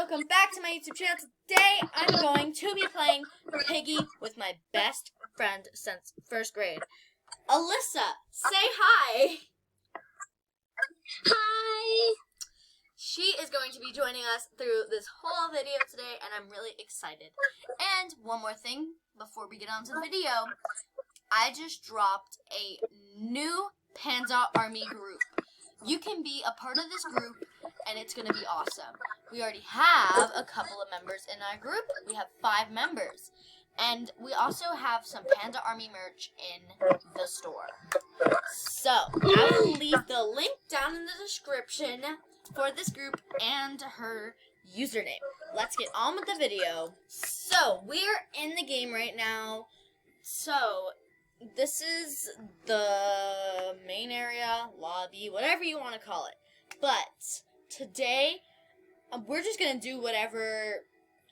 welcome back to my YouTube channel. Today I'm going to be playing Piggy with my best friend since first grade. Alyssa, say hi. Hi. She is going to be joining us through this whole video today, and I'm really excited. And one more thing before we get on to the video. I just dropped a new Panda Army group. You can be a part of this group, and it's going to be awesome. We already have a couple of members in our group. We have 5 members. And we also have some Panda Army merch in the store. So, I will leave the link down in the description for this group and her username. Let's get on with the video. So, we're in the game right now. So, this is the main area, lobby, whatever you want to call it. But today, we're just going to do whatever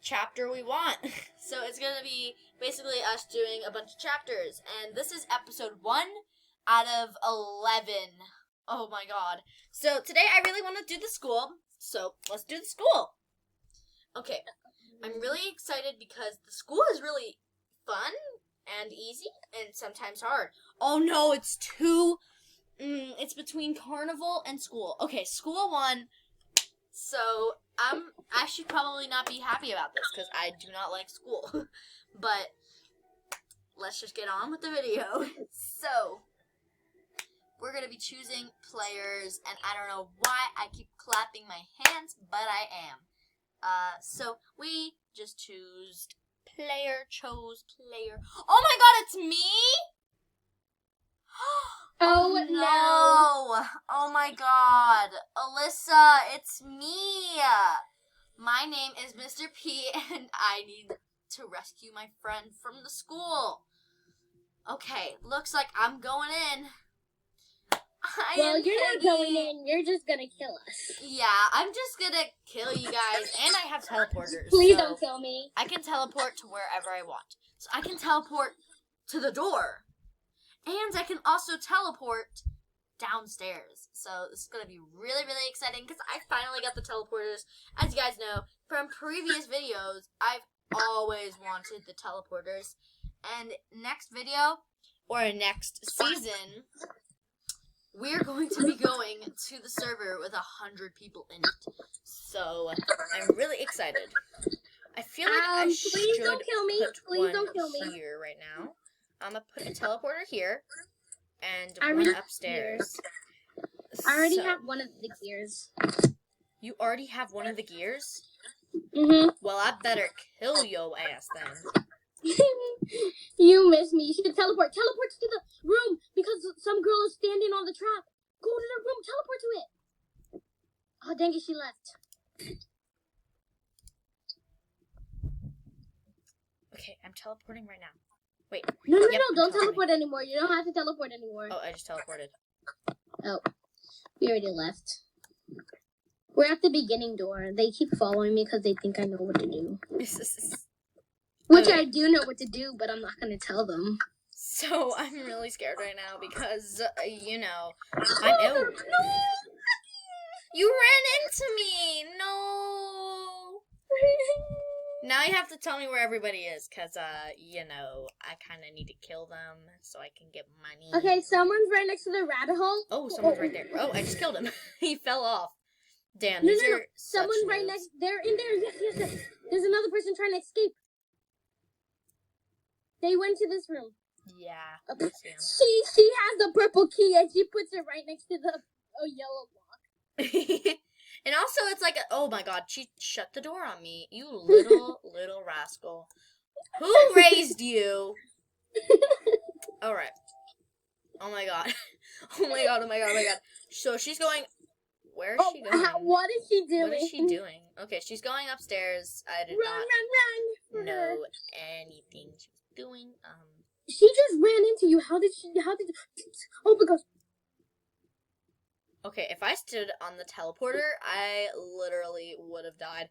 chapter we want. So it's going to be basically us doing a bunch of chapters. And this is episode 1 out of 11. Oh my god. So today I really want to do the school. So let's do the school. Okay. I'm really excited because the school is really fun and easy and sometimes hard. Oh no, it's it's between carnival and school. Okay, school 1. So I should probably not be happy about this because I do not like school. But let's just get on with the video. So we're going to be choosing players, and I don't know why I keep clapping my hands, but I am. So we just chose player. Oh my god, it's me? Oh no. Oh my god. Alyssa, it's me. My name is Mr. P, and I need to rescue my friend from the school. Okay, looks like I'm going in. Well, you're not going in. You're just gonna kill us. Yeah, I'm just gonna kill you guys, and I have teleporters. Please so don't kill me. I can teleport to wherever I want. So I can teleport to the door. And I can also teleport downstairs. So this is going to be really, really exciting because I finally got the teleporters. As you guys know, from previous videos, I've always wanted the teleporters. And next video, or next season, we're going to be going to the server with 100 people in it. So I'm really excited. I feel like I should please don't kill me. put Please don't kill me. here right now. I'm going to put a teleporter here and I one already upstairs. I already have one of the gears. You already have one of the gears? Mm-hmm. Well, I better kill your ass then. You missed me. You should teleport. Teleport to the room because some girl is standing on the trap. Go to the room. Teleport to it. Oh, dang it. She left. Okay, I'm teleporting right now. Wait. No, Yep, don't teleport anymore. You don't have to teleport anymore. Oh, I just teleported. Oh, we already left. We're at the beginning door. They keep following me because they think I know what to do. Which Okay. I do know what to do, but I'm not going to tell them. So, I'm really scared right now because, you know, I'm ill. No! You ran into me! No! Now you have to tell me where everybody is, because, you know, I kind of need to kill them so I can get money. Okay, someone's right next to the rabbit hole. Oh, someone's right there. Oh, I just killed him. He fell off. Damn, No, these are such someone right noobs. next. They're in there. Yes. There's another person trying to escape. They went to this room. Yeah. She has the purple key and she puts it right next to the yellow block. And also, it's like, oh my god, she shut the door on me. You little rascal. Who raised you? Alright. Oh my god. Oh my god. So she's going, where is she going? What is she doing? What is she doing? Okay, she's going upstairs. I did Run. not know anything she was doing. She just ran into you. How did oh my gosh. Okay, if I stood on the teleporter, I literally would have died.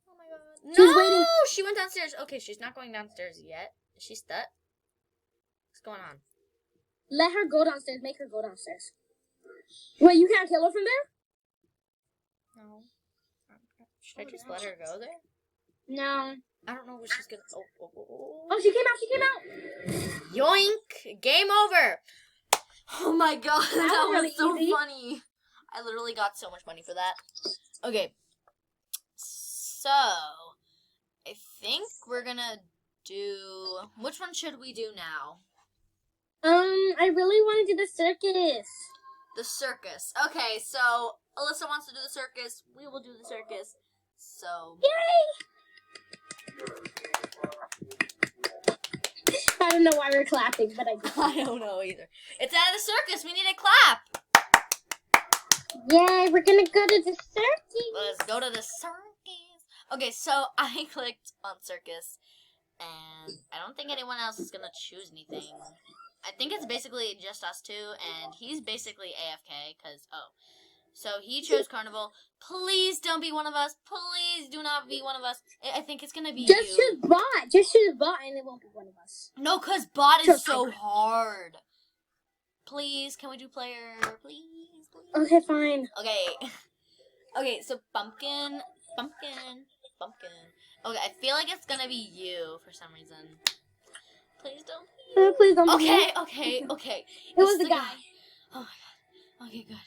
Oh my god. She's waiting. She went downstairs. Okay, she's not going downstairs yet. Is she stuck? What's going on? Let her go downstairs. Make her go downstairs. Wait, you can't kill her from there? No. Should I just let her go there? No. I don't know what she's gonna. Oh, she came out. Yoink! Game over. Oh my god, that was really so easy. funny. I literally got so much money for that. Okay, so I think we're gonna do. Which one should we do now? I really want to do the circus. The circus. Okay, so Alyssa wants to do the circus. We will do the circus. So. Yay! I don't know why we're clapping, but I do. I don't know either. It's at the circus. We need a clap. Yay, we're gonna go to the circus. Let's go to the circus. Okay, so I clicked on circus, and I don't think anyone else is gonna choose anything. I think it's basically just us two, and he's basically AFK, because, so he chose carnival. Please don't be one of us. Please do not be one of us. I think it's gonna be Just you. choose bot. Just choose bot, and it won't be one of us. No, because bot is so hard. Please, can we do player? Please. Okay, fine. Okay. Okay, so pumpkin. Okay, I feel like it's gonna be you for some reason. Please don't. Please don't. Okay. It was the guy. Oh my god. Okay, good.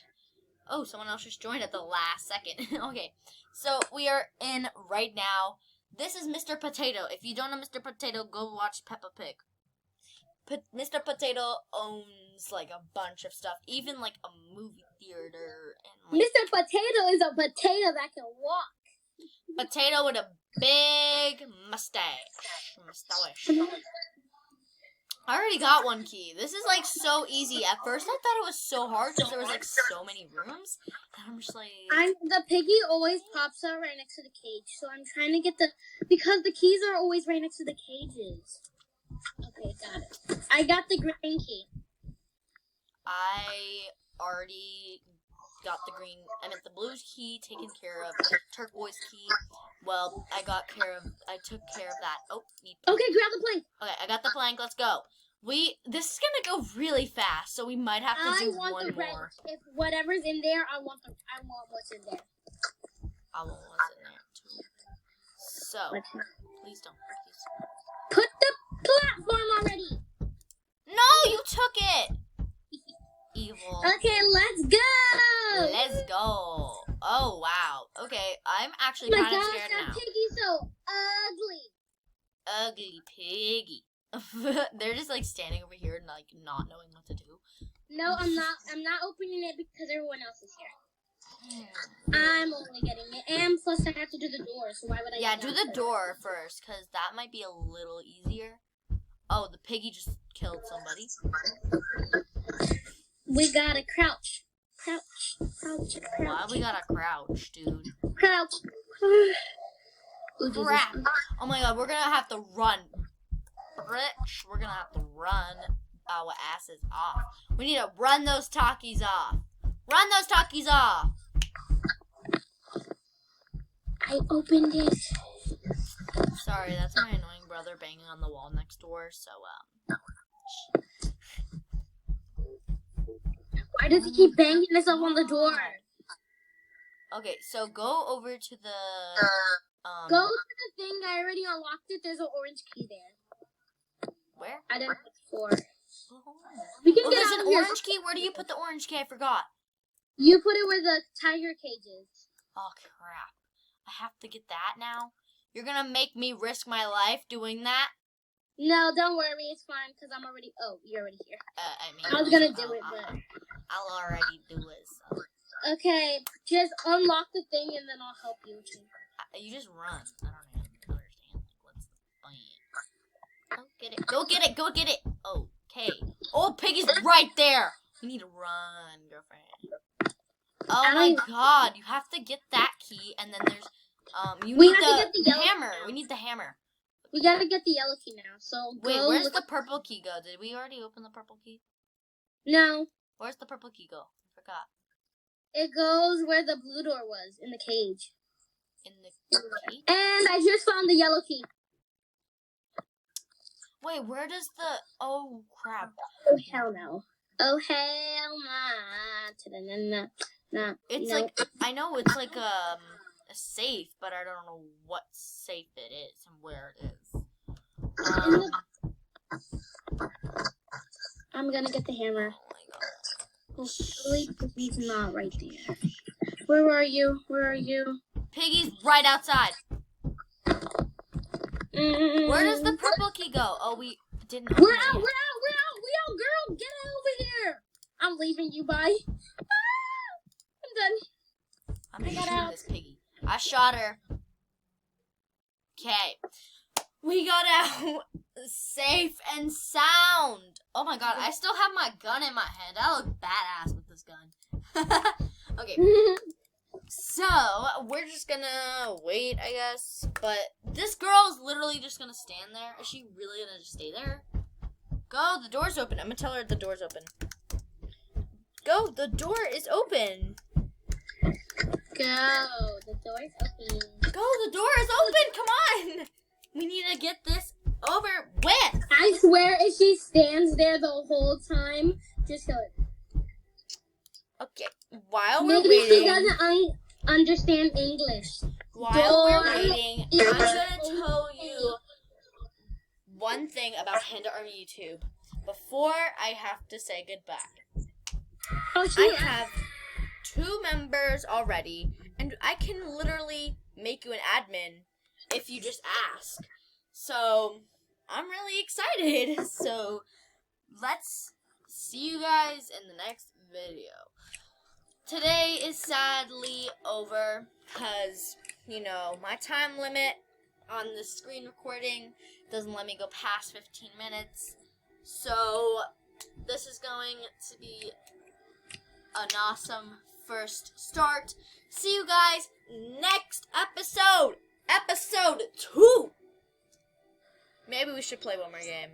Oh, someone else just joined at the last second. Okay, so we are in right now. This is Mr. Potato. If you don't know Mr. Potato, go watch Peppa Pig. Mr. Potato owns like a bunch of stuff, even like a movie theater. And, like, Mr. Potato is a potato that can walk. Potato with a big mustache. I already got one key. This is like so easy. At first, I thought it was so hard because there was like so many rooms. And I'm just like, The piggy always pops up right next to the cage, so I'm trying to get because the keys are always right next to the cages. Okay, got it. I got the green key. I already got the the blue key taken care of. The turquoise key, well, I took care of that. Oh, okay, grab the plank. Okay, I got the plank. Let's go. This is gonna go really fast, so we might have to do one more. If whatever's in there, I want what's in there. I want what's in there too. So, please don't. Please. Put the platform already. No, you took it. Evil. Okay, let's go. Let's go. Oh wow. Okay, I'm actually Oh my kind of gosh, scared that now. piggy's so ugly. Ugly piggy. They're just like standing over here and like not knowing what to do. No, I'm not opening it because everyone else is here. I'm only getting it, and plus I have to do the door. So why would I? Yeah, do the door first, cause that might be a little easier. Oh, the piggy just killed somebody. We gotta crouch. Why we gotta crouch, dude? Crouch. Crap! Oh my god, we're gonna have to run. Rich, we're gonna have to run our asses off. We need to run those talkies off. Run those talkies off. I opened it. Sorry, that's my annoying brother banging on the wall next door. So Why does he keep banging this up on the door? Okay, so go over to the Go to the thing. I already unlocked it. There's an orange key there. Where? I didn't look for. Oh, We can get there's out an of here. orange key. Where do you put the orange key? I forgot. You put it where the tiger cage is. Oh crap! I have to get that now. You're gonna make me risk my life doing that? No, don't worry. It's fine because I'm already. Oh, you're already here. I I was gonna do it, but I'll already do it. So. Okay, just unlock the thing and then I'll help you. You just run. I don't even understand. What's the point? Go get it. Go get it. Okay. Oh, Piggy's right there. We need to run, girlfriend. Oh my god, you have to get that key, and then there's you need the hammer. We need the hammer. We gotta get the yellow key now. So wait, where's the purple key go? Did we already open the purple key? No. Where's the purple key go? I forgot. It goes where the blue door was, in the cage. In the cage? And I just found the yellow key. Wait, where does the... Oh, crap. Oh, hell no. Oh, hell nah. It's like... I know it's like, safe, but I don't know what safe it is and where it is. I'm gonna get the hammer. Oh my god. Hopefully, Piggy's not right there. Where are you? Where are you? Piggy's right outside. Where does the purple key go? Oh, we didn't. We're out, girl! Get out over here! I'm leaving you, bye. I'm done. I'm gonna shoot this piggy. I shot her. Okay. We got out safe and sound. Oh my god, I still have my gun in my hand. I look badass with this gun. Okay. So, we're just gonna wait, I guess. But this girl is literally just gonna stand there. Is she really gonna just stay there? Go, the door's open. I'm gonna tell her the door's open. Go, the door is open. Go, the door's open. Go, the door is open. Come on. We need to get this over with. I swear if she stands there the whole time, just kill it. Okay, while we're Maybe waiting. she doesn't understand English. While we're waiting, I'm gonna tell you one thing about Panda Army YouTube before I have to say goodbye. Oh, I have 2 members already, and I can literally make you an admin if you just ask. So, I'm really excited. So, let's see you guys in the next video. Today is sadly over because, you know, my time limit on the screen recording doesn't let me go past 15 minutes. So, this is going to be an awesome first start. See you guys next episode. Episode 2. Maybe we should play one more game.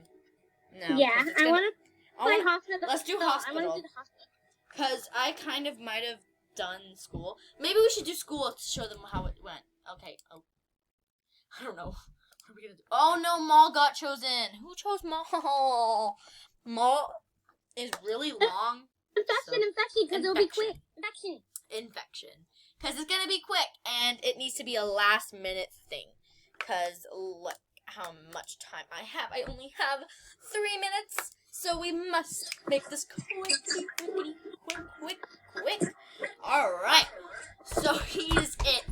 No. Yeah, I want to play hospital. Let's do I hospital. want to do the hospital. Because I kind of might have done school. Maybe we should do school to show them how it went. Okay. Oh. I don't know. What are we going to do? Oh, no. Maul got chosen. Who chose Maul? Maul is really long. Infection, because it'll be quick. Infection. Because it's going to be quick. And it needs to be a last minute thing. Because look how much time I have. I only have 3 minutes. So we must make this quick. Alright. So he's it.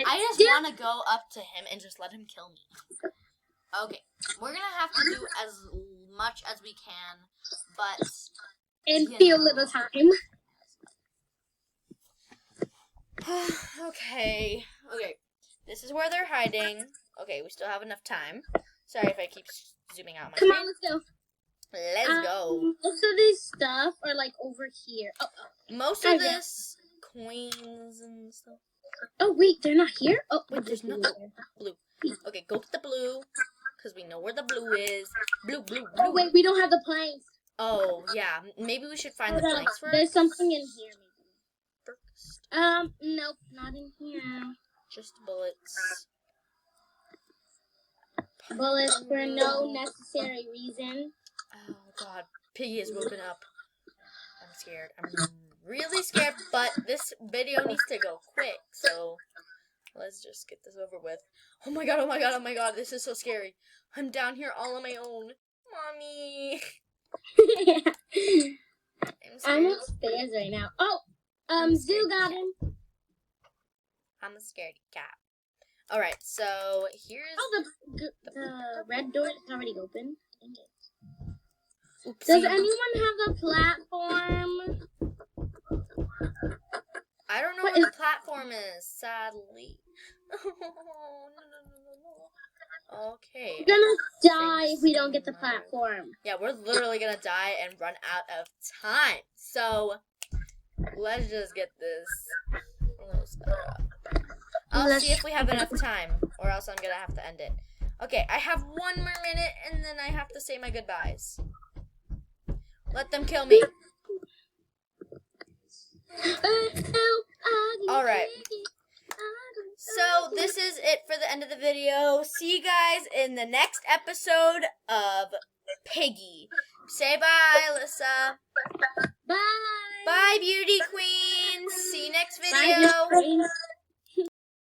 I just want to go up to him and just let him kill me. Okay. We're going to have to do as much as we can. But in few little time. Okay. This is where they're hiding. Okay, we still have enough time. Sorry if I keep zooming out my Come screen. on, let's go. Let's go. Most of this stuff are like over here. Most of this coins and stuff. Oh wait, they're not here. Oh Wait, there's no blue. Okay, go get the blue because we know where the blue is. Blue. Oh wait, we don't have the planks. Oh yeah, maybe we should find the planks first. There's something in here. First. Nope, not in here. Just bullets. Bullets for no necessary reason. Oh god, Piggy has woken up. I'm scared. I'm really scared, but this video needs to go quick, so let's just get this over with. Oh my god, this is so scary. I'm down here all on my own. Mommy! I'm upstairs right now. Oh! Zoo got him. I'm a scaredy cat. Alright, so here's... Oh, the red door is already open. Oopsie. Does anyone have the platform? I don't know what the platform is, sadly. No. Okay. We're gonna die if we don't get the platform. Yeah, we're literally gonna die and run out of time. So, let's just get this up. I'll see if we have enough time, or else I'm gonna have to end it. Okay, I have 1 more minute, and then I have to say my goodbyes. Let them kill me. Alright. So, this is it for the end of the video. See you guys in the next episode of Piggy. Say bye, Alyssa. Bye. Bye, beauty queens. See you next Bye, video.